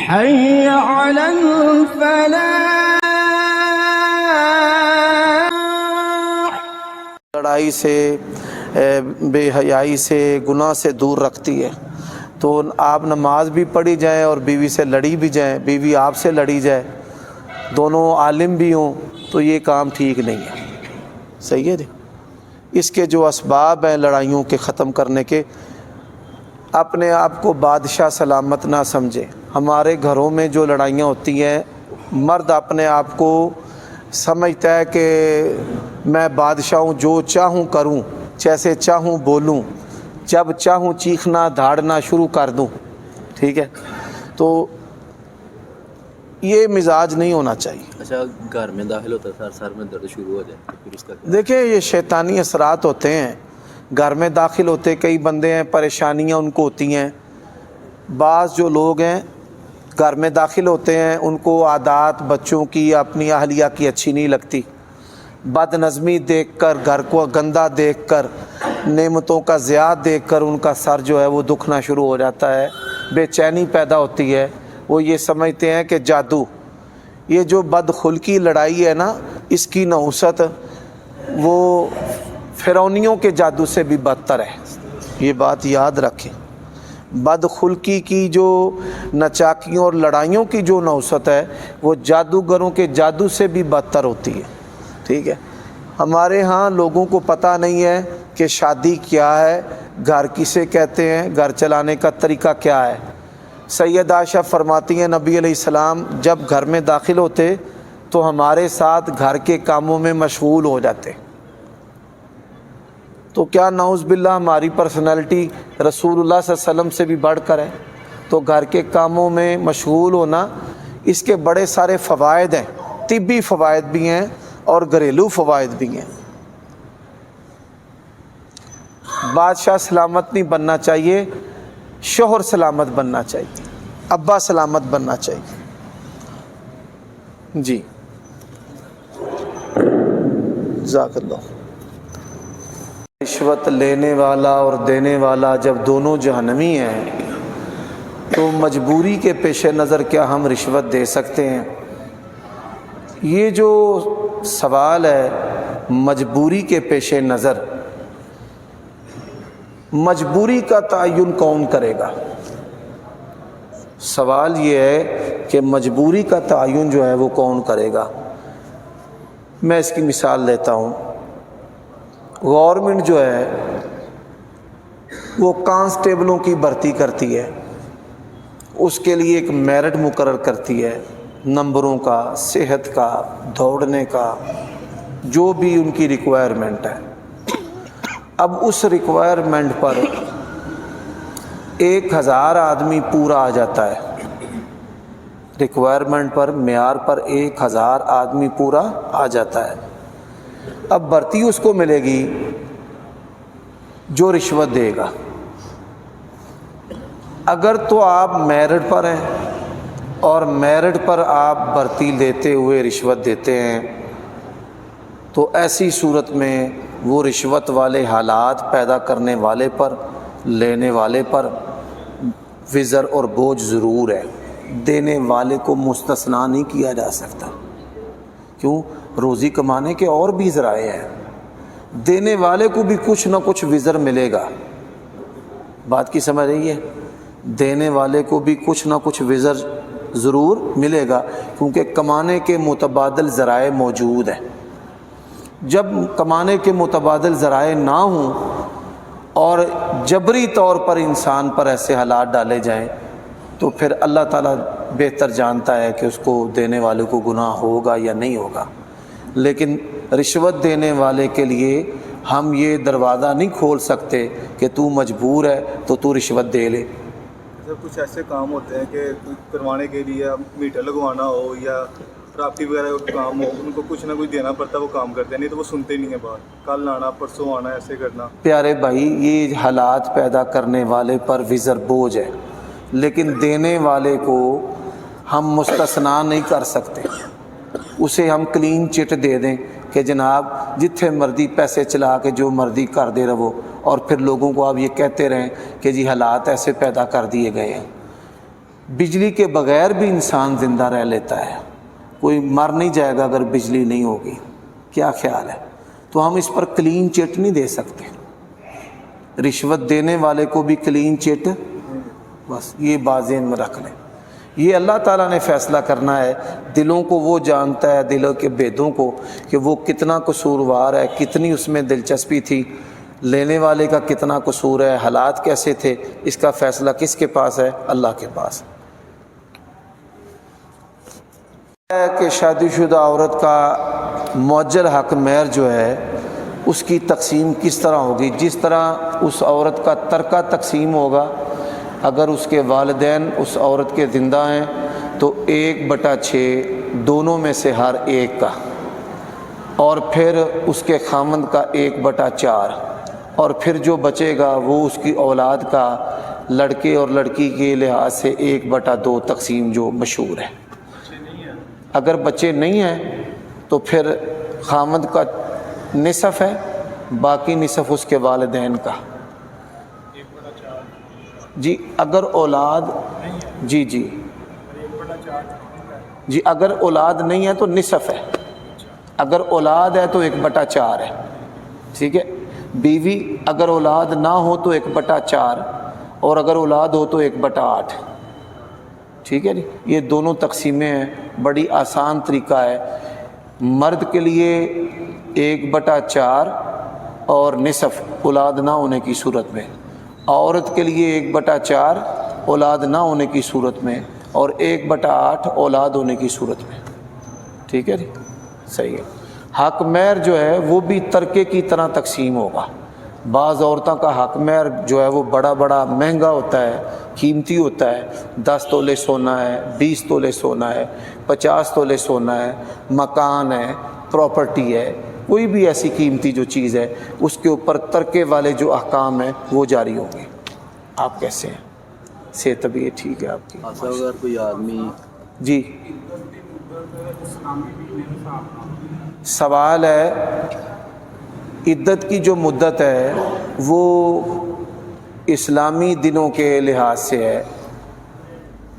حي على الفلاح. لڑائی سے، بے حیائی سے، گناہ سے دور رکھتی ہے. تو آپ نماز بھی پڑھی جائیں اور بیوی سے لڑی بھی جائیں، بیوی آپ سے لڑی جائے، دونوں عالم بھی ہوں، تو یہ کام ٹھیک نہیں ہے. صحیح ہے جی. اس کے جو اسباب ہیں لڑائیوں کے ختم کرنے کے، اپنے آپ کو بادشاہ سلامت نہ سمجھے. ہمارے گھروں میں جو لڑائیاں ہوتی ہیں، مرد اپنے آپ کو سمجھتا ہے کہ میں بادشاہ ہوں، جو چاہوں کروں، جیسے چاہوں بولوں، جب چاہوں چیخنا دھاڑنا شروع کر دوں. ٹھیک ہے، تو یہ مزاج نہیں ہونا چاہیے. اچھا، گھر میں داخل ہوتا ہے سر میں درد شروع ہو جائے تو پھر اس کا کیا؟ دیکھیں، یہ شیطانی اثرات ہوتے ہیں. گھر میں داخل ہوتے کئی بندے ہیں، پریشانیاں ان کو ہوتی ہیں. بعض جو لوگ ہیں گھر میں داخل ہوتے ہیں، ان کو عادات بچوں کی، اپنی اہلیہ کی اچھی نہیں لگتی. بد نظمی دیکھ کر، گھر کو گندہ دیکھ کر، نعمتوں کا ضیاع دیکھ کر ان کا سر جو ہے وہ دکھنا شروع ہو جاتا ہے، بے چینی پیدا ہوتی ہے. وہ یہ سمجھتے ہیں کہ جادو، یہ جو بدخلقی لڑائی ہے نا، اس کی نحوست وہ فرعونیوں کے جادو سے بھی بدتر ہے. یہ بات یاد رکھیں. بدخلقی کی جو نچاکیوں اور لڑائیوں کی جو نحوست ہے، وہ جادوگروں کے جادو سے بھی بدتر ہوتی ہے. ٹھیک ہے. ہمارے ہاں لوگوں کو پتہ نہیں ہے کہ شادی کیا ہے، گھر کسے کہتے ہیں، گھر چلانے کا طریقہ کیا ہے. سیدہ عائشہ فرماتی ہیں نبی علیہ السلام جب گھر میں داخل ہوتے تو ہمارے ساتھ گھر کے کاموں میں مشغول ہو جاتے. تو کیا نعوذ باللہ ہماری پرسنالٹی رسول اللہ صلی اللہ علیہ وسلم سے بھی بڑھ کر ہے؟ تو گھر کے کاموں میں مشغول ہونا، اس کے بڑے سارے فوائد ہیں. طبی فوائد بھی ہیں اور گھریلو فوائد بھی ہیں. بادشاہ سلامت نہیں بننا چاہیے، شوہر سلامت بننا چاہیے، ابا سلامت بننا چاہیے. جی جزاک اللہ. رشوت لینے والا اور دینے والا جب دونوں جہنمی ہیں تو مجبوری کے پیش نظر کیا ہم رشوت دے سکتے ہیں؟ یہ جو سوال ہے مجبوری کے پیش نظر، مجبوری کا تعین کون کرے گا؟ سوال یہ ہے کہ مجبوری کا تعین جو ہے وہ کون کرے گا؟ میں اس کی مثال دیتا ہوں. گورنمنٹ جو ہے وہ کانسٹیبلوں کی بھرتی کرتی ہے، اس کے لیے ایک میرٹ مقرر کرتی ہے، نمبروں کا، صحت کا، دوڑنے کا، جو بھی ان کی ریکوائرمنٹ ہے. اب اس ریکوائرمنٹ پر 1000 آدمی پورا آ جاتا ہے. ریکوائرمنٹ پر، معیار پر 1000 آدمی پورا آ جاتا ہے. اب بھرتی اس کو ملے گی جو رشوت دے گا. اگر تو آپ میرٹ پر ہیں اور میرٹ پر آپ بھرتی لیتے ہوئے رشوت دیتے ہیں، تو ایسی صورت میں وہ رشوت والے حالات پیدا کرنے والے پر، لینے والے پر وزر اور بوجھ ضرور ہے. دینے والے کو مستثنا نہیں کیا جا سکتا. کیوں؟ روزی کمانے کے اور بھی ذرائع ہیں. دینے والے کو بھی کچھ نہ کچھ وزر ملے گا. بات کی سمجھ رہی ہے؟ دینے والے کو بھی کچھ نہ کچھ وزر ضرور ملے گا، کیونکہ کمانے کے متبادل ذرائع موجود ہیں. جب کمانے کے متبادل ذرائع نہ ہوں اور جبری طور پر انسان پر ایسے حالات ڈالے جائیں، تو پھر اللہ تعالیٰ بہتر جانتا ہے کہ اس کو دینے والے کو گناہ ہوگا یا نہیں ہوگا. لیکن رشوت دینے والے کے لیے ہم یہ دروازہ نہیں کھول سکتے کہ تو مجبور ہے تو تو رشوت دے لے. کچھ ایسے کام ہوتے ہیں کہ کروانے کے لیے میٹر لگوانا ہو یا پراپرٹی وغیرہ کا کام ہو، ان کو کچھ نہ کچھ دینا پڑتا ہے، وہ کام کرتے ہیں، نہیں تو وہ سنتے نہیں ہیں بات. کل آنا، پرسوں آنا، ایسے کرنا. پیارے بھائی، یہ حالات پیدا کرنے والے پر وزر بوجھ ہے، لیکن دینے والے کو ہم مستثنا نہیں کر سکتے. اسے ہم کلین چٹ دے دیں کہ جناب جتھے مرضی پیسے چلا کے جو مرضی کر دے رہو، اور پھر لوگوں کو آپ یہ کہتے رہیں کہ جی حالات ایسے پیدا کر دیے گئے ہیں. بجلی کے بغیر بھی انسان زندہ رہ لیتا ہے، کوئی مر نہیں جائے گا اگر بجلی نہیں ہوگی. کیا خیال ہے؟ تو ہم اس پر کلین چٹ نہیں دے سکتے. رشوت دینے والے کو بھی کلین چٹ، بس یہ بات ذہن میں رکھ لیں. یہ اللہ تعالیٰ نے فیصلہ کرنا ہے. دلوں کو وہ جانتا ہے، دلوں کے بھیدوں کو، کہ وہ کتنا قصوروار ہے، کتنی اس میں دلچسپی تھی، لینے والے کا کتنا قصور ہے، حالات کیسے تھے. اس کا فیصلہ کس کے پاس ہے؟ اللہ کے پاس. ہے کہ شادی شدہ عورت کا مؤجل حق مہر جو ہے اس کی تقسیم کس طرح ہوگی؟ جس طرح اس عورت کا ترکہ تقسیم ہوگا. اگر اس کے والدین اس عورت کے زندہ ہیں تو 1/6 دونوں میں سے ہر ایک کا، اور پھر اس کے خامند کا 1/4، اور پھر جو بچے گا وہ اس کی اولاد کا لڑکے اور لڑکی کے لحاظ سے 1/2 تقسیم جو مشہور ہے. اگر بچے نہیں ہیں تو پھر خامند کا نصف ہے، باقی نصف اس کے والدین کا. جی اگر اولاد، جی اگر اولاد نہیں ہے تو نصف ہے، اگر اولاد ہے تو 1/4 ہے. ٹھیک ہے. بیوی اگر اولاد نہ ہو تو 1/4، اور اگر اولاد ہو تو 1/8. ٹھیک ہے جی. یہ دونوں تقسیمیں ہیں، بڑی آسان طریقہ ہے. مرد کے لیے 1/4 اور نصف اولاد نہ ہونے کی صورت میں، عورت کے لیے 1/4 اولاد نہ ہونے کی صورت میں، اور 1/8 اولاد ہونے کی صورت میں. ٹھیک ہے جی. صحیح ہے. حق مہر جو ہے وہ بھی ترکے کی طرح تقسیم ہوگا. بعض عورتوں کا حق مہر جو ہے وہ بڑا مہنگا ہوتا ہے، قیمتی ہوتا ہے. 10 تولے سونا ہے، 20 تولے سونا ہے، 50 تولے سونا ہے، مکان ہے، پراپرٹی ہے، کوئی بھی ایسی قیمتی جو چیز ہے اس کے اوپر ترکے والے جو احکام ہیں وہ جاری ہوں گے. آپ کیسے ہیں؟ صحت بھی ٹھیک ہے آپ کی؟ اگر کوئی آدمی جی سوال ہے، عدت کی جو مدت ہے وہ اسلامی دنوں کے لحاظ سے ہے.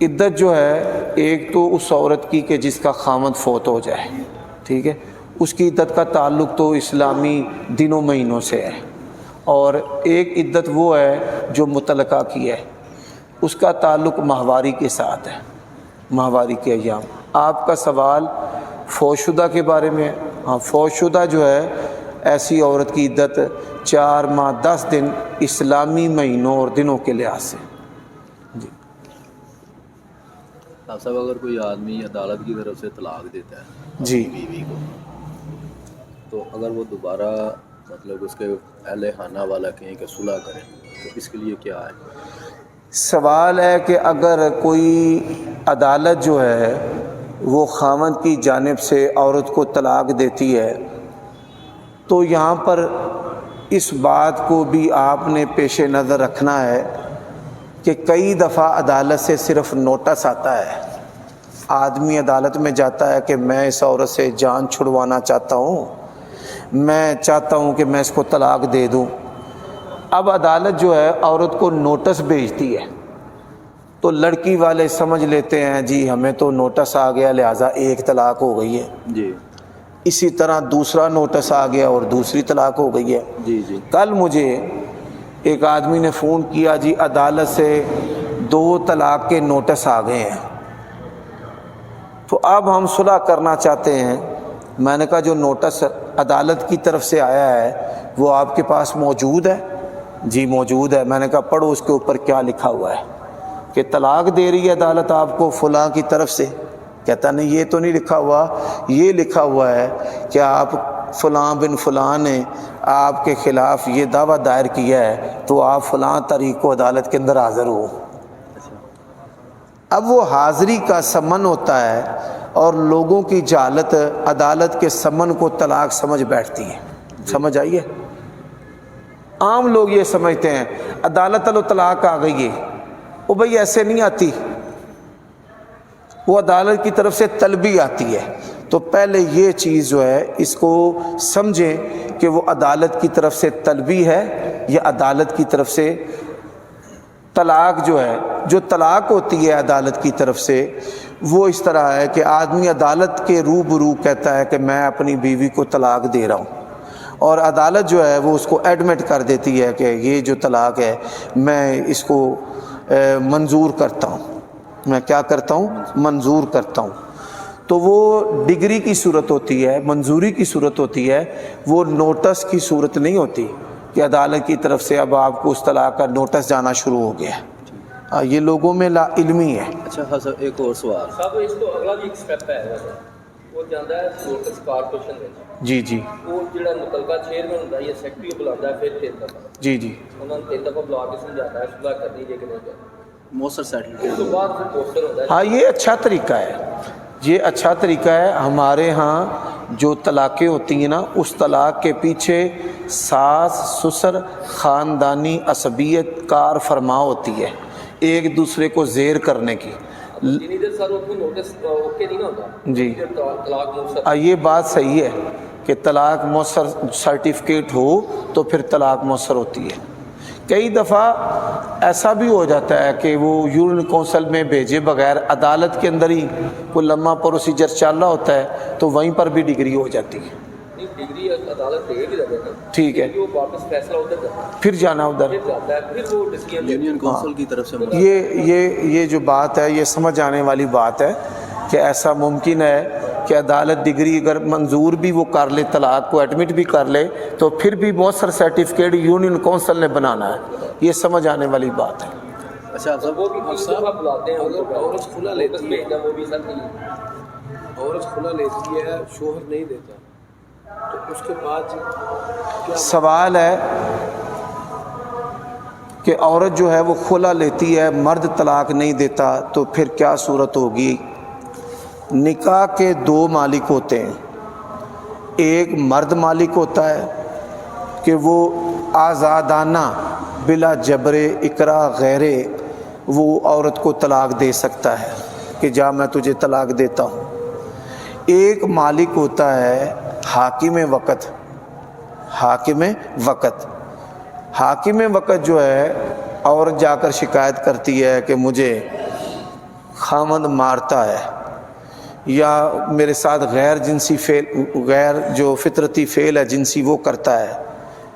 عدت جو ہے ایک تو اس عورت کی کہ جس کا خامند فوت ہو جائے، ٹھیک ہے، اس کی عدت کا تعلق تو اسلامی دنوں مہینوں سے ہے. اور ایک عدت وہ ہے جو مطلقہ کی ہے، اس کا تعلق ماہواری کے ساتھ ہے، ماہواری کے ایام. آپ کا سوال فوت شدہ کے بارے میں ہے. ہاں، فوت شدہ جو ہے ایسی عورت کی عدت 4 ماہ 10 دن اسلامی مہینوں اور دنوں کے لحاظ سے. جی صاحب اگر کوئی آدمی عدالت کی طرف سے طلاق دیتا ہے جی بیوی کو، تو اگر وہ دوبارہ مطلب اس کے اہل خانہ والا کہیں کہ صلح کریں تو اس کے لیے کیا ہے؟ سوال ہے کہ اگر کوئی عدالت جو ہے وہ خاوند کی جانب سے عورت کو طلاق دیتی ہے تو یہاں پر اس بات کو بھی آپ نے پیش نظر رکھنا ہے کہ کئی دفعہ عدالت سے صرف نوٹس آتا ہے. آدمی عدالت میں جاتا ہے کہ میں اس عورت سے جان چھڑوانا چاہتا ہوں، میں چاہتا ہوں کہ میں اس کو طلاق دے دوں. اب عدالت جو ہے عورت کو نوٹس بھیجتی ہے تو لڑکی والے سمجھ لیتے ہیں جی ہمیں تو نوٹس آ گیا لہٰذا ایک طلاق ہو گئی ہے. جی اسی طرح دوسرا نوٹس آ گیا اور دوسری طلاق ہو گئی ہے. جی کل مجھے ایک آدمی نے فون کیا، جی عدالت سے 2 طلاق کے نوٹس آ گئے ہیں، تو اب ہم صلح کرنا چاہتے ہیں. میں نے کہا جو نوٹس عدالت کی طرف سے آیا ہے وہ آپ کے پاس موجود ہے؟ جی موجود ہے. میں نے کہا پڑھو اس کے اوپر کیا لکھا ہوا ہے کہ طلاق دے رہی ہے عدالت آپ کو فلاں کی طرف سے. کہتا نہیں یہ تو نہیں لکھا ہوا، یہ لکھا ہوا ہے کہ آپ فلاں بن فلاں نے آپ کے خلاف یہ دعویٰ دائر کیا ہے تو آپ فلاں تاریخ کو عدالت کے اندر حاضر ہو. اب وہ حاضری کا سمن ہوتا ہے اور لوگوں کی جہالت عدالت کے سمن کو طلاق سمجھ بیٹھتی ہے. سمجھ آئیے؟ عام لوگ یہ سمجھتے ہیں عدالت طلاق آ گئی ہے، وہ بھائی ایسے نہیں آتی، وہ عدالت کی طرف سے طلبی آتی ہے. تو پہلے یہ چیز جو ہے اس کو سمجھیں کہ وہ عدالت کی طرف سے طلبی ہے یا عدالت کی طرف سے طلاق جو ہے، جو طلاق ہوتی ہے عدالت کی طرف سے، وہ اس طرح ہے کہ آدمی عدالت کے روبرو کہتا ہے کہ میں اپنی بیوی کو طلاق دے رہا ہوں، اور عدالت جو ہے وہ اس کو ایڈمٹ کر دیتی ہے کہ یہ جو طلاق ہے میں اس کو منظور کرتا ہوں، میں کیا کرتا ہوں، منظور کرتا ہوں۔ تو وہ ڈگری کی صورت ہوتی ہے، منظوری کی صورت ہوتی ہے، وہ نوٹس کی صورت نہیں ہوتی کہ عدالت کی طرف سے اب آپ کو اس طلاق کا نوٹس جانا شروع ہو گیا۔ یہ لوگوں میں لا علمی ہے۔ اچھا ہاں سر، ایک اور سوال صاحب اس تو اگلا بھی ایک سٹیپ ہے، وہ جانا ہے نوٹس کارپوریشن میں، جی جی وہ جڑا متعلقہ چیئرمین ہوتا ہے یا سیکٹری کو بلاتا ہے، پھر 3 دفعہ جی جی انہوں نے 3 دفعہ بلا کے سمجھاتا ہے صلاح کرنی ہے کہ نہیں کرنی، مؤثر اس سیٹل کے بعد پھر پوسٹر ہوتا ہے۔ ہاں یہ اچھا طریقہ ہے، یہ اچھا طریقہ ہے۔ ہمارے ہاں جو طلاقیں ہوتی ہیں نا، اس طلاق کے پیچھے ساس سسر خاندانی عصبیت کار فرما ہوتی ہے، ایک دوسرے کو زیر کرنے کی۔ جنہی دیر سر اس میں نوٹس اوکے نہیں نہ ہوتا جی طلاق مؤثر، یہ بات صحیح ہے کہ طلاق مؤثر سرٹیفکیٹ ہو تو پھر طلاق مؤثر ہوتی ہے۔ کئی دفعہ ایسا بھی ہو جاتا ہے کہ وہ یونین کونسل میں بھیجے بغیر عدالت کے اندر ہی کوئی لمحہ پروسیجر چل رہا ہوتا ہے تو وہیں پر بھی ڈگری ہو جاتی ہے۔ نہیں ڈگری عدالت دے بھی رہتے ہیں، ٹھیک ہے، وہ واپس فیصلہ ادھر جاتا ہے، پھر جانا ادھر۔ پھر جاتا ہے، پھر وہ ڈسیزن یونین کونسل کی طرف سے یہ جو بات ہے یہ سمجھ آنے والی بات ہے کہ ایسا ممکن ہے کہ عدالت ڈگری اگر منظور بھی وہ کر لے، طلاق کو ایڈمٹ بھی کر لے، تو پھر بھی مؤثر سرٹیفکیٹ یونین کونسل نے بنانا ہے، یہ سمجھ آنے والی بات ہے۔ اچھا آپ وہ بھی 3 دفعہ بلاتے ہیں، اگر عورت کھلا لیتی ہے، ہے وہ بھی سر نہیں، عورت کھلا لیتی ہے، شوہر نہیں دیتا، تو اس کے بعد کیا؟ سوال ہے کہ عورت جو ہے وہ کھلا لیتی ہے، مرد طلاق نہیں دیتا، تو پھر کیا صورت ہوگی؟ نکاح کے 2 مالک ہوتے ہیں، ایک مرد مالک ہوتا ہے کہ وہ آزادانہ بلا جبر اکراہ غیرے وہ عورت کو طلاق دے سکتا ہے کہ جا میں تجھے طلاق دیتا ہوں۔ ایک مالک ہوتا ہے حاکم وقت، حاکم وقت۔ حاکم وقت جو ہے عورت جا کر شکایت کرتی ہے کہ مجھے خامند مارتا ہے، یا میرے ساتھ غیر جنسی فعل، غیر جو فطرتی فعل ہے جنسی وہ کرتا ہے،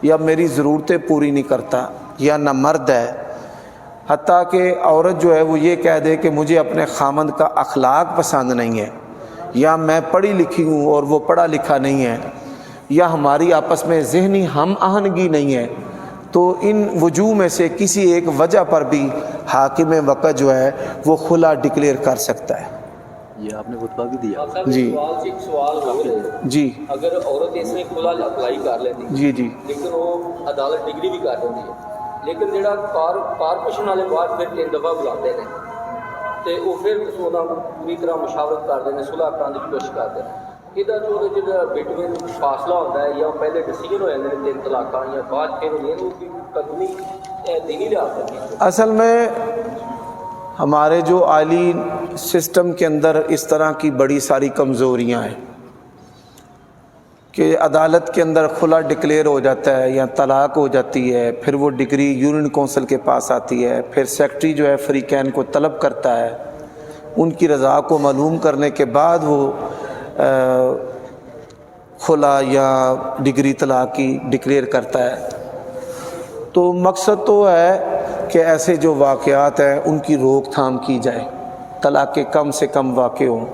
یا میری ضرورتیں پوری نہیں کرتا، یا نہ مرد ہے۔ حتیٰ کہ عورت جو ہے وہ یہ کہہ دے کہ مجھے اپنے خامند کا اخلاق پسند نہیں ہے، یا میں پڑھی لکھی ہوں اور وہ پڑھا لکھا نہیں ہے، یا ہماری آپس میں ذہنی ہم آہنگی نہیں ہے، تو ان وجوہ میں سے کسی ایک وجہ پر بھی حاکم وقت جو ہے وہ خلا ڈکلیئر کر سکتا ہے۔ یہ آپ نے خطبہ بھی دیا۔ جی سوال سے ایک سوال ہو رہا ہے، جی اگر عورت اس میں کھلا اپلائی کر لیتی جی جی لیکن وہ عدالت ڈگری بھی کر دیتی ہے، لیکن جڑا کارپوریشن والے بعد پھر 3 دفعہ بلاتے ہیں تو وہ پھر پوری طرح مشاورت کرتے ہیں، صلح کرنے کی کوشش کرتے ہیں، یہ جو بٹوین فاصلہ ہوتا ہے یا پہلے ڈسیزن ہو جاتے ہیں 3 طلاقاں یا بعد پھر ہوئی وہ قدمی دینی لحاظ سے؟ اصل میں ہمارے جو عالی سسٹم کے اندر اس طرح کی بڑی ساری کمزوریاں ہیں کہ عدالت کے اندر خلا ڈکلیئر ہو جاتا ہے یا طلاق ہو جاتی ہے، پھر وہ ڈگری یونین کونسل کے پاس آتی ہے، پھر سیکٹری جو ہے فریقین کو طلب کرتا ہے، ان کی رضا کو معلوم کرنے کے بعد وہ خلا یا ڈگری طلاق کی ڈکلیئر کرتا ہے۔ تو مقصد تو ہے کہ ایسے جو واقعات ہیں ان کی روک تھام کی جائے، طلاق کے کم سے کم واقع ہوں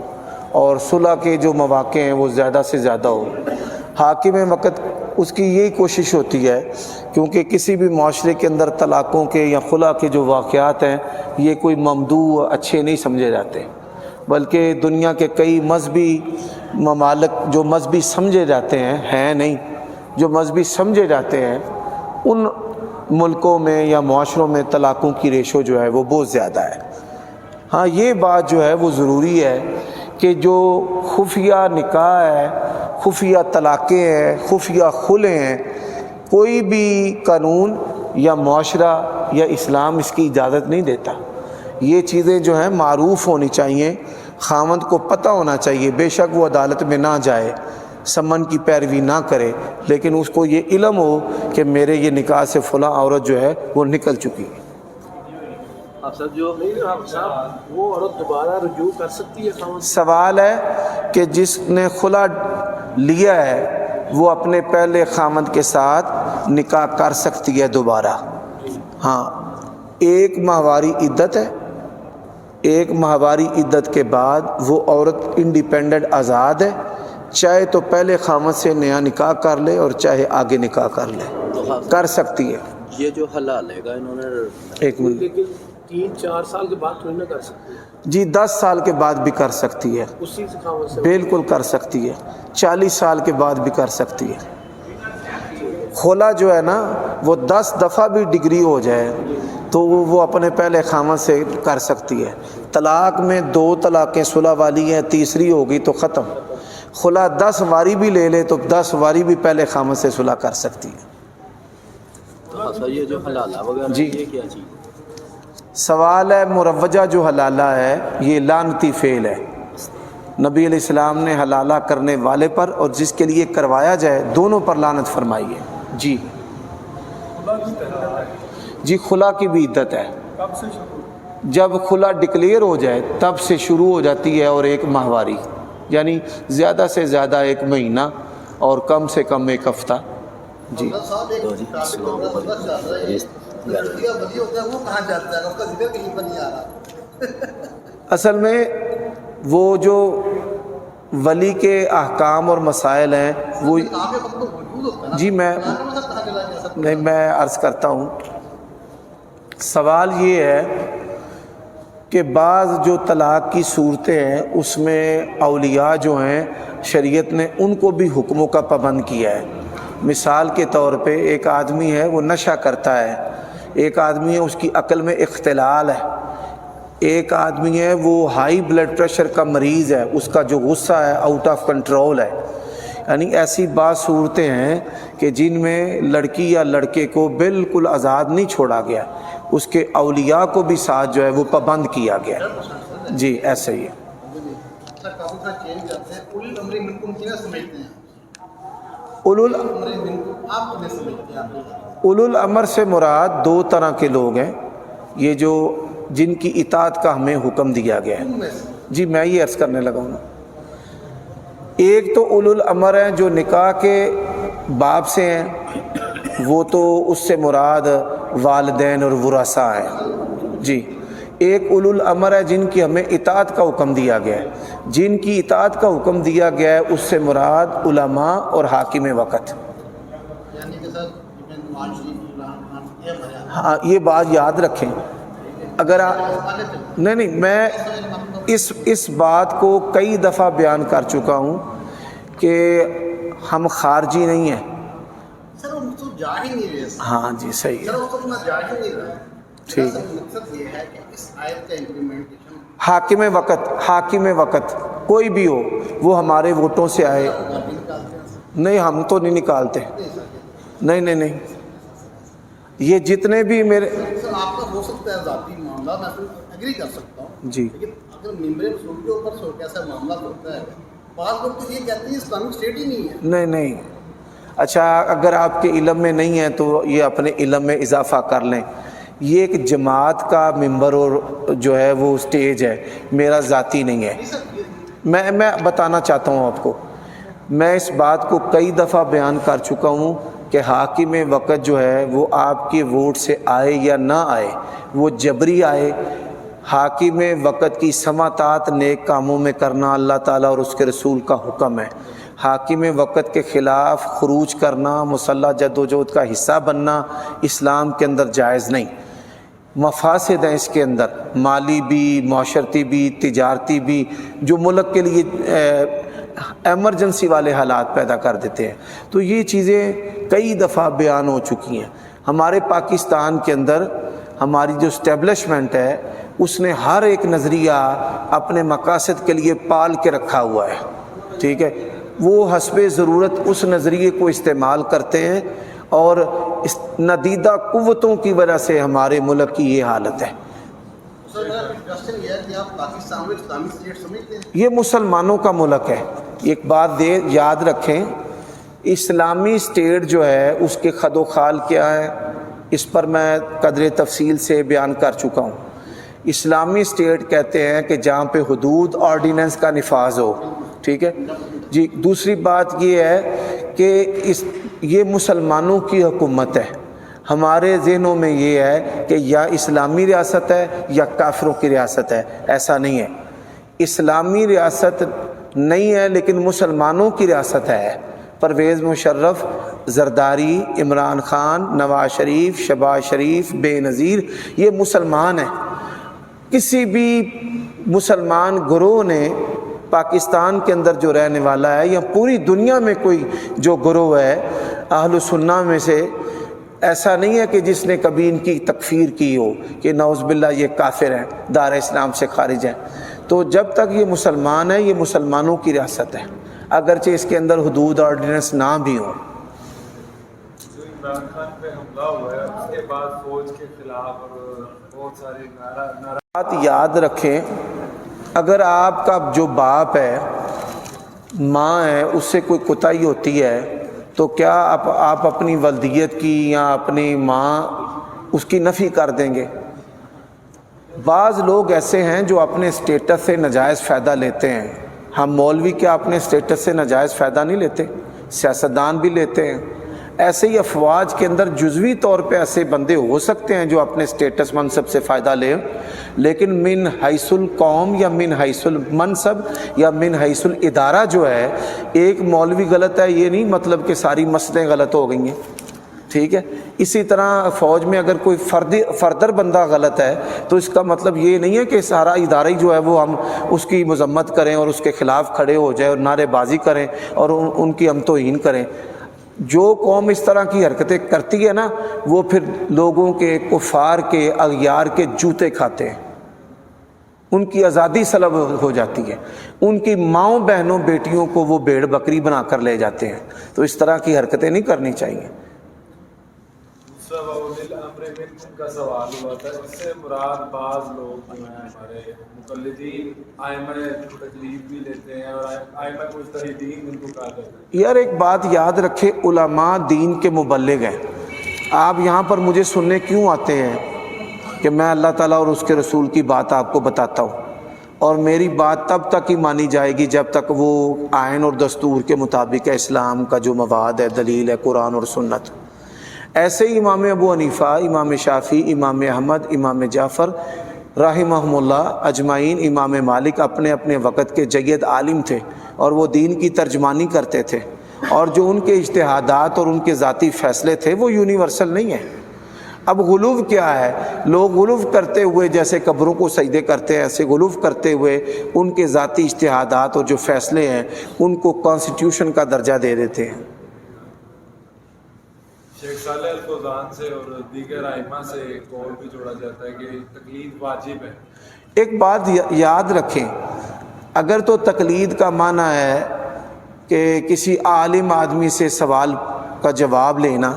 اور صلح کے جو مواقع ہیں وہ زیادہ سے زیادہ ہو۔ حاکم وقت اس کی یہی کوشش ہوتی ہے، کیونکہ کسی بھی معاشرے کے اندر طلاقوں کے یا خلا کے جو واقعات ہیں یہ کوئی ممدوح اچھے نہیں سمجھے جاتے، بلکہ دنیا کے کئی مذہبی ممالک جو مذہبی سمجھے جاتے ہیں نہیں، جو مذہبی سمجھے جاتے ہیں ان ملکوں میں یا معاشروں میں طلاقوں کی ریشو جو ہے وہ بہت زیادہ ہے۔ ہاں یہ بات جو ہے وہ ضروری ہے کہ جو خفیہ نکاح ہے، خفیہ طلاقیں ہیں، خفیہ خلع ہیں، کوئی بھی قانون یا معاشرہ یا اسلام اس کی اجازت نہیں دیتا۔ یہ چیزیں جو ہیں معروف ہونی چاہیے، خاوند کو پتہ ہونا چاہیے، بے شک وہ عدالت میں نہ جائے، سمن کی پیروی نہ کرے، لیکن اس کو یہ علم ہو کہ میرے یہ نکاح سے فلاں عورت جو ہے وہ نکل چکی ہے۔ افسر جو نہیں آپ صاحب وہ عورت دوبارہ رجوع کر سکتی ہے خاوند؟ سوال ہے کہ جس نے خلا لیا ہے وہ اپنے پہلے خامند کے ساتھ نکاح کر سکتی ہے دوبارہ. ہاں، 1 ماہواری عدت ہے. 1 ماہواری عدت کے بعد وہ عورت انڈیپینڈنٹ آزاد ہے، چاہے تو پہلے خامند سے نیا نکاح کر لے اور چاہے آگے نکاح کر لے، کر سکتی ہے. یہ جو حلال ہے گا انہوں نے 1 منٹ. لیکن 3-4 سال کے بعد تھوڑی نہ کر سکتی ہے، جی 10 سال کے بعد بھی کر سکتی ہے، اسی سے خاوند سے بالکل کر سکتی ہے. 40 سال کے بعد بھی کر سکتی ہے. خلا جو ہے نا وہ 10 دفعہ بھی ڈگری ہو جائے تو وہ اپنے پہلے خامند سے کر سکتی ہے. طلاق میں 2 طلاقیں صلح والی ہیں، تیسری ہوگی تو ختم. خلا 10 واری بھی لے لے تو 10 واری بھی پہلے خامند سے صلح کر سکتی ہے. تو افسر یہ جو حلالہ وغیرہ جی. یہ کیا چیز ہے؟ سوال ہے مروجہ جو حلالہ ہے یہ لعنتی فعل ہے. نبی علیہ السلام نے حلالہ کرنے والے پر اور جس کے لیے کروایا جائے دونوں پر لعنت فرمائی ہے. جی جی خلا کی بھی عدت ہے. جب خلا ڈکلیئر ہو جائے تب سے شروع ہو جاتی ہے، اور 1 ماہواری یعنی زیادہ سے زیادہ 1 مہینہ اور کم سے کم 1 ہفتہ. جی تو جی السلام اصل میں وہ جو ولی کے احکام اور مسائل ہیں وہ جی میں عرض کرتا ہوں. سوال یہ ہے کہ بعض جو طلاق کی صورتیں ہیں اس میں اولیاء جو ہیں شریعت نے ان کو بھی حکموں کا پابند کیا ہے. مثال کے طور پہ ایک آدمی ہے وہ نشہ کرتا ہے، ایک آدمی ہے اس کی عقل میں اختلال ہے، ایک آدمی ہے وہ ہائی بلڈ پریشر کا مریض ہے، اس کا جو غصہ ہے آؤٹ آف کنٹرول ہے. یعنی ایسی بعض صورتیں ہیں کہ جن میں لڑکی یا لڑکے کو بالکل آزاد نہیں چھوڑا گیا، اس کے اولیاء کو بھی ساتھ جو ہے وہ پابند کیا گیا. جی ایسے ہی ہے. اولو الامر سے مراد 2 طرح کے لوگ ہیں، یہ جو جن کی اطاعت کا ہمیں حکم دیا گیا ہے. جی میں یہ عرض کرنے لگا ہوں. ایک تو اولو الامر ہیں جو نکاح کے باب سے ہیں، وہ تو اس سے مراد والدین اور ورثاء ہیں. جی ایک اولو الامر ہے جن کی ہمیں اطاعت کا حکم دیا گیا ہے. جن کی اطاعت کا حکم دیا گیا ہے اس سے مراد علماء اور حاکم وقت. ہاں یہ بات یاد رکھیں. اگر نہیں میں اس بات کو کئی دفعہ بیان کر چکا ہوں کہ ہم خارجی نہیں ہیں. ہاں جی صحیح ہے. ٹھیک ہے. حاکم وقت کوئی بھی ہو وہ ہمارے ووٹوں سے آئے. نہیں ہم تو نہیں نکالتے. نہیں یہ جتنے بھی میرے آپ کا ہو سکتا ہے ذاتی معاملہ، میں ایگری کر سکتا ہوں جی، لیکن اگر ممبر رسول کے اوپر کیسا معاملہ ہوتا ہے، بعض لوگ تو یہ کہتے ہیں اسلامک اسٹیٹ ہی نہیں ہے. نہیں اچھا اگر آپ کے علم میں نہیں ہے تو یہ اپنے علم میں اضافہ کر لیں. یہ ایک جماعت کا ممبر اور جو ہے وہ اسٹیج ہے، میرا ذاتی نہیں ہے. میں بتانا چاہتا ہوں آپ کو، میں اس بات کو کئی دفعہ بیان کر چکا ہوں کہ حاکم وقت جو ہے وہ آپ کے ووٹ سے آئے یا نہ آئے، وہ جبری آئے. حاکم وقت کی سماعت نیک کاموں میں کرنا اللہ تعالیٰ اور اس کے رسول کا حکم ہے. حاکم وقت کے خلاف خروج کرنا، مسلح جدوجہد کا حصہ بننا اسلام کے اندر جائز نہیں. مفاسد ہیں اس کے اندر، مالی بھی، معاشرتی بھی، تجارتی بھی، جو ملک کے لیے ایمرجنسی والے حالات پیدا کر دیتے ہیں. تو یہ چیزیں کئی دفعہ بیان ہو چکی ہیں. ہمارے پاکستان کے اندر ہماری جو اسٹیبلشمنٹ ہے اس نے ہر ایک نظریہ اپنے مقاصد کے لیے پال کے رکھا ہوا ہے. ٹھیک ہے، وہ حسب ضرورت اس نظریے کو استعمال کرتے ہیں اور اس ندیدہ قوتوں کی وجہ سے ہمارے ملک کی یہ حالت ہے. یہ مسلمانوں کا ملک ہے. ایک بات یاد رکھیں، اسلامی اسٹیٹ جو ہے اس کے خد و خال کیا ہے، اس پر میں قدر تفصیل سے بیان کر چکا ہوں. اسلامی اسٹیٹ کہتے ہیں کہ جہاں پہ حدود آرڈیننس کا نفاذ ہو، ٹھیک ہے جی۔ دوسری بات یہ ہے کہ یہ مسلمانوں کی حکومت ہے، ہمارے ذہنوں میں یہ ہے کہ یا اسلامی ریاست ہے یا کافروں کی ریاست ہے، ایسا نہیں ہے۔ اسلامی ریاست نہیں ہے لیکن مسلمانوں کی ریاست ہے۔ پرویز مشرف، زرداری، عمران خان، نواز شریف، شہباز شریف، بے نظیر، یہ مسلمان ہیں۔ کسی بھی مسلمان گروہ نے پاکستان کے اندر جو رہنے والا ہے یا پوری دنیا میں کوئی جو گروہ ہے اہل سنہ میں سے، ایسا نہیں ہے کہ جس نے کبھی ان کی تکفیر کی ہو کہ نعوذ باللہ یہ کافر ہیں، دار اسلام سے خارج ہیں۔ تو جب تک یہ مسلمان ہے، یہ مسلمانوں کی ریاست ہے، اگرچہ اس کے اندر حدود آرڈیننس نہ بھی ہوں۔ جو عمران خان پہ حملہ ہوا ہے اس کے بعد فوج کے خلاف اور بہت ساری بات یاد رکھیں، اگر آپ کا جو باپ ہے، ماں ہے، اس سے کوئی کوتاہی ہوتی ہے تو کیا آپ اپنی والدیت کی یا اپنی ماں اس کی نفی کر دیں گے؟ بعض لوگ ایسے ہیں جو اپنے اسٹیٹس سے ناجائز فائدہ لیتے ہیں۔ ہم مولوی کیا اپنے اسٹیٹس سے ناجائز فائدہ نہیں لیتے؟ سیاستدان بھی لیتے ہیں۔ ایسے ہی افواج کے اندر جزوی طور پہ ایسے بندے ہو سکتے ہیں جو اپنے اسٹیٹس منصب سے فائدہ لیں، لیکن من حیث القوم یا من حیث المنصب یا من حیث الادارہ جو ہے، ایک مولوی غلط ہے یہ نہیں مطلب کہ ساری مسجدیں غلط ہو گئی ہیں، ٹھیک ہے۔ اسی طرح فوج میں اگر کوئی فردر بندہ غلط ہے تو اس کا مطلب یہ نہیں ہے کہ سارا ادارہ ہی جو ہے وہ ہم اس کی مذمت کریں اور اس کے خلاف کھڑے ہو جائیں اور نعرے بازی کریں اور ان کی ہم توہین کریں۔ جو قوم اس طرح کی حرکتیں کرتی ہے نا، وہ پھر لوگوں کے، کفار کے، اغیار کے جوتے کھاتے ہیں، ان کی آزادی سلب ہو جاتی ہے، ان کی ماؤں بہنوں بیٹیوں کو وہ بھیڑ بکری بنا کر لے جاتے ہیں۔ تو اس طرح کی حرکتیں نہیں کرنی چاہیے۔ دوسرا وَأُولِي الْأَمْرِ مِنْکُمْ کا سوال ہوا تھا، اس سے مراد بعض لوگ جو ہیں ہمارے مقلدین ائمہ تکلیف بھی لیتے ہیں اور ائمہ مجتہدین ان کو کہا جاتا ہے۔ یار ایک بات یاد رکھے، علماء دین کے مبلغ ہیں۔ آپ یہاں پر مجھے سننے کیوں آتے ہیں کہ میں اللہ تعالیٰ اور اس کے رسول کی بات آپ کو بتاتا ہوں، اور میری بات تب تک ہی مانی جائے گی جب تک وہ آئین اور دستور کے مطابق ہے، اسلام کا جو مواد ہے، دلیل ہے قرآن اور سنت۔ ایسے ہی امام ابو حنیفہ، امام شافعی، امام احمد، امام جعفر رحمہم اللہ اجمعین، امام مالک اپنے اپنے وقت کے جید عالم تھے اور وہ دین کی ترجمانی کرتے تھے، اور جو ان کے اجتہادات اور ان کے ذاتی فیصلے تھے وہ یونیورسل نہیں ہیں۔ اب غلو کیا ہے؟ لوگ غلو کرتے ہوئے جیسے قبروں کو سجدے کرتے ہیں، ایسے غلو کرتے ہوئے ان کے ذاتی اجتہادات اور جو فیصلے ہیں ان کو کانسٹیٹیوشن کا درجہ دے دیتے ہیں۔ شیخ صالح الفوزان سے اور دیگر ائمہ سے ایک قول بھی جوڑا جاتا ہے کہ تقلید واجب ہے۔ ایک بات یاد رکھیں، اگر تو تقلید کا معنی ہے کہ کسی عالم آدمی سے سوال کا جواب لینا،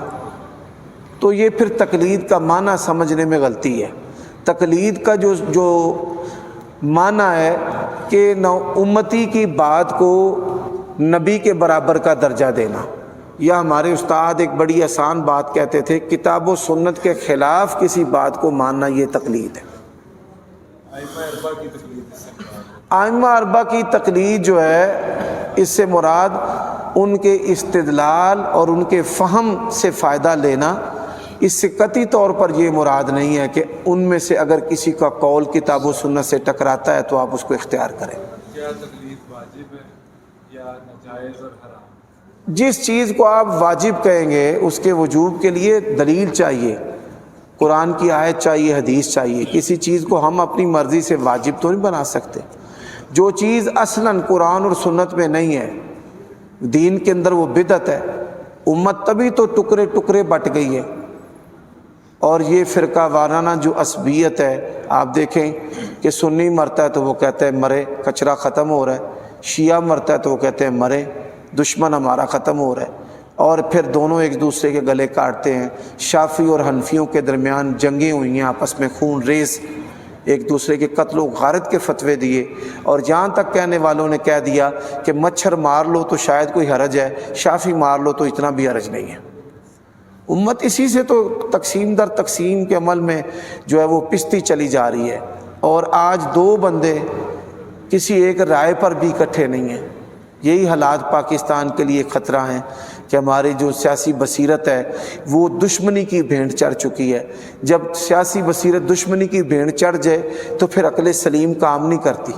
تو یہ پھر تقلید کا معنی سمجھنے میں غلطی ہے۔ تقلید کا جو معنی ہے کہ امتی کی بات کو نبی کے برابر کا درجہ دینا، یا ہمارے استاد ایک بڑی آسان بات کہتے تھے، کتاب و سنت کے خلاف کسی بات کو ماننا یہ تقلید ہے۔ ائمہ اربعہ کی تقلید سے ائمہ اربعہ کی تقلید جو ہے، اس سے مراد ان کے استدلال اور ان کے فہم سے فائدہ لینا، اس سے قطعی طور پر یہ مراد نہیں ہے کہ ان میں سے اگر کسی کا قول کتاب و سنت سے ٹکراتا ہے تو آپ اس کو اختیار کریں۔ کیا تقلید واجب ہے یا ناجائز اور حرام؟ جس چیز کو آپ واجب کہیں گے اس کے وجوب کے لیے دلیل چاہیے، قرآن کی آیت چاہیے، حدیث چاہیے۔ کسی چیز کو ہم اپنی مرضی سے واجب تو نہیں بنا سکتے۔ جو چیز اصلاً قرآن اور سنت میں نہیں ہے، دین کے اندر وہ بدعت ہے۔ امت تبھی تو ٹکڑے ٹکڑے بٹ گئی ہے، اور یہ فرقہ وارانہ جو عصبیت ہے، آپ دیکھیں کہ سنی مرتا ہے تو وہ کہتے ہیں مرے، کچرا ختم ہو رہا ہے، شیعہ مرتا ہے تو وہ کہتے ہیں مرے، دشمن ہمارا ختم ہو رہا ہے، اور پھر دونوں ایک دوسرے کے گلے کاٹتے ہیں۔ شافعی اور حنفیوں کے درمیان جنگیں ہوئی ہیں، آپس میں خون ریز، ایک دوسرے کے قتل و غارت کے فتوے دیے، اور جہاں تک کہنے والوں نے کہہ دیا کہ مچھر مار لو تو شاید کوئی حرج ہے، شافعی مار لو تو اتنا بھی حرج نہیں ہے۔ امت اسی سے تو تقسیم در تقسیم کے عمل میں جو ہے وہ پستی چلی جا رہی ہے۔ اور آج دو بندے کسی ایک رائے پر بھی اکٹھے نہیں ہیں. یہی حالات پاکستان کے لیے خطرہ ہیں کہ ہماری جو سیاسی بصیرت ہے وہ دشمنی کی بھینٹ چڑھ چکی ہے. جب سیاسی بصیرت دشمنی کی بھینٹ چڑھ جائے تو پھر عقل سلیم کام نہیں کرتی,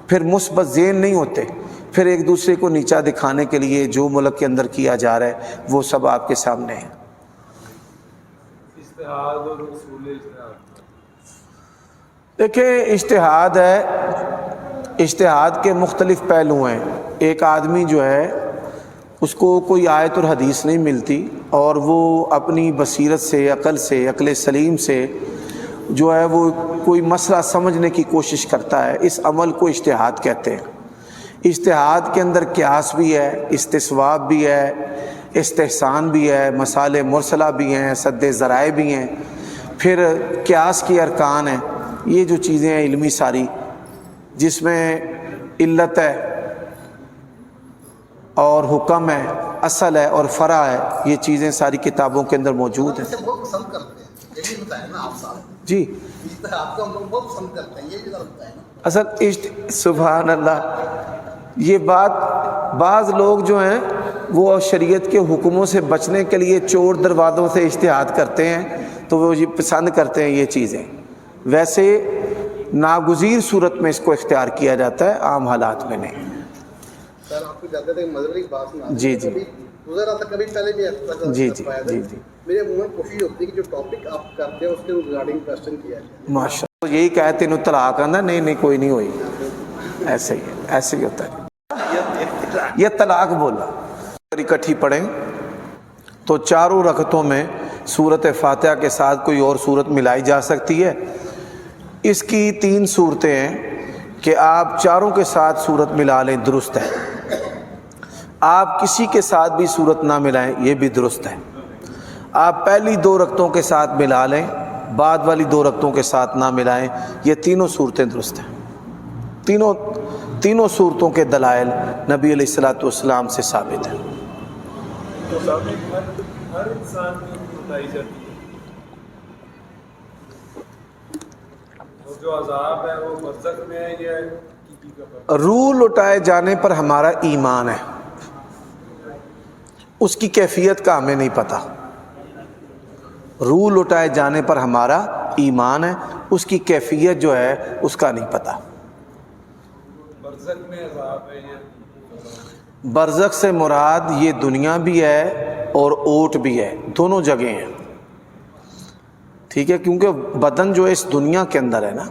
پھر مثبت ذہن نہیں ہوتے, پھر ایک دوسرے کو نیچا دکھانے کے لیے جو ملک کے اندر کیا جا رہا ہے وہ سب آپ کے سامنے ہے. اجتہاد اور اصول اجتہاد. دیکھیں اجتہاد ہے, اجتہاد کے مختلف پہلو ہیں. ایک آدمی جو ہے اس کو کوئی آیت اور حدیث نہیں ملتی اور وہ اپنی بصیرت سے, عقل سلیم سے جو ہے وہ کوئی مسئلہ سمجھنے کی کوشش کرتا ہے, اس عمل کو اجتہاد کہتے ہیں. اجتہاد کے اندر قیاس بھی ہے, استصواب بھی ہے, استحسان بھی ہے, مسائل مرسلہ بھی ہیں, سد ذرائع بھی ہیں, پھر قیاس کی ارکان ہیں. یہ جو چیزیں ہیں علمی ساری, جس میں علت ہے اور حکم ہے, اصل ہے اور فرع ہے, یہ چیزیں ساری کتابوں کے اندر موجود ہیں. بہت پسند کرتے ہیں, یہ بھی بتایا نا آپ صاحب جی اجتہاد کو ہم لوگ بہت پسند کرتے ہیں, یہ بھی غلط ہے نا. اصل سبحان اللہ, یہ بات بعض لوگ جو ہیں وہ شریعت کے حکموں سے بچنے کے لیے چور دروازوں سے اجتہاد کرتے ہیں تو وہ یہ پسند کرتے ہیں یہ چیزیں. ویسے ناگزیر صورت میں اس کو اختیار کیا جاتا ہے, عام حالات میں نہیں. سر آپ کو جاتے تھے مذہبی بات سنا جی جی گزرا تھا, کبھی پہلے بھی جی جی جی جی میرے منہ میں کوشش ہوتی ہے کہ جو ٹاپک آپ کرتے ہیں اس کے ریگارڈنگ کوشچن کیا جائے. ماشاء اللہ, یہی کہتے ہیں طلاق آنا, نہیں کوئی نہیں ہوئی, ایسے ہی ہے, ایسے ہی ہوتا ہے. یہ طلاق بولا. اگر اکٹھی پڑھیں تو چاروں رکعتوں میں سورت فاتحہ کے ساتھ کوئی اور سورت ملائی جا سکتی ہے. اس کی 3 صورتیں ہیں کہ آپ چاروں کے ساتھ سورت ملا لیں, درست ہے. آپ کسی کے ساتھ بھی سورت نہ ملائیں, یہ بھی درست ہے. آپ پہلی 2 رکعتوں کے ساتھ ملا لیں, بعد والی 2 رکعتوں کے ساتھ نہ ملائیں, یہ تینوں صورتیں درست ہیں. تینوں صورتوں کے دلائل نبی علیہ الصلوۃ والسلام سے ثابت ہیں. تو ہر انسان کی بتائی جاتی ہے, اور جو عذاب ہے وہ برزخ میں ہے یا کی کا روح لوٹائے جانے پر ہمارا ایمان ہے, اس کی کیفیت کا ہمیں نہیں پتہ. روح لوٹائے جانے پر ہمارا ایمان ہے, اس کی کیفیت جو ہے اس کا نہیں پتہ. برزخ میں عذاب ہے یا برزخ سے مراد یہ دنیا بھی ہے اور اوٹ بھی ہے, دونوں جگہیں ہیں. ٹھیک ہے, کیونکہ بدن جو اس دنیا کے اندر ہے نا,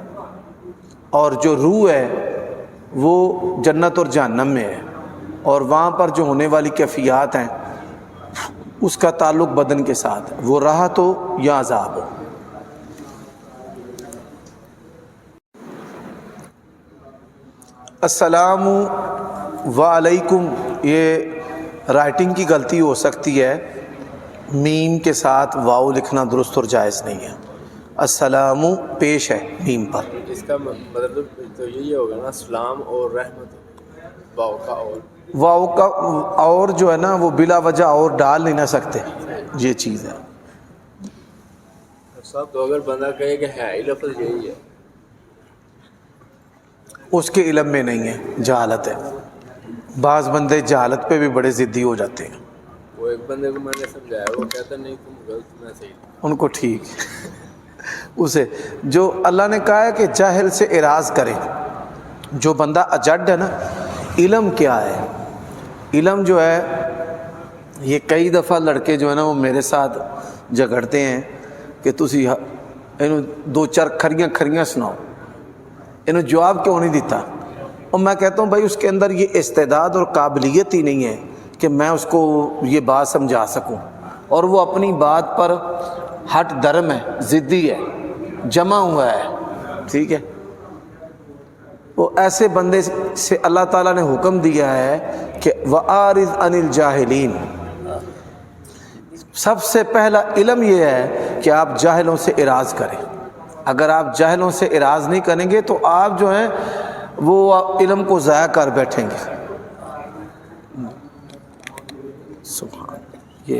اور جو روح ہے وہ جنت اور جہنم میں ہے, اور وہاں پر جو ہونے والی کیفیات ہیں اس کا تعلق بدن کے ساتھ, وہ راحت ہو یا عذاب ہو. السلام وعلیکم, یہ رائٹنگ کی غلطی ہو سکتی ہے, میم کے ساتھ واو لکھنا درست اور جائز نہیں ہے. السلام پیش ہے میم پر. اس کا مطلب تو یہی ہوگا نا, اسلام اور رحمت, واو کا اور جو ہے نا وہ بلا وجہ اور ڈال نہیں نہ سکتے, یہ چیز ہے. تو اگر بندہ کہے کہ ہے ہی لفظ یہی ہے, اس کے علم میں نہیں ہے, جہالت ہے. بعض بندے جہالت پہ بھی بڑے ضدی ہو جاتے ہیں. وہ ایک بندے کو میں نے سمجھایا, وہ کہتا نہیں تم غلط میں صحیح. ان کو ٹھیک اسے جو اللہ نے کہا ہے کہ جاہل سے اعراض کرے. جو بندہ اجڈ ہے نا, علم کیا ہے, علم جو ہے, یہ کئی دفعہ لڑکے جو ہے نا وہ میرے ساتھ جھگڑتے ہیں کہ تسی انہوں 2-4 کھریاں سناؤ, انہوں جواب کیوں نہیں دیتا. اور میں کہتا ہوں بھائی اس کے اندر یہ استعداد اور قابلیت ہی نہیں ہے کہ میں اس کو یہ بات سمجھا سکوں, اور وہ اپنی بات پر ہٹ درم ہے, ضدی ہے, جمع ہوا ہے. ٹھیک ہے, وہ ایسے بندے سے اللہ تعالیٰ نے حکم دیا ہے کہ وَأَعْرِضْ عَنِ الْجَاهِلِينَ. سب سے پہلا علم یہ ہے کہ آپ جاہلوں سے اعراض کریں. اگر آپ جاہلوں سے اعراض نہیں کریں گے تو آپ جو ہیں وہ علم کو ضائع کر بیٹھیں گے. سبحان, یہ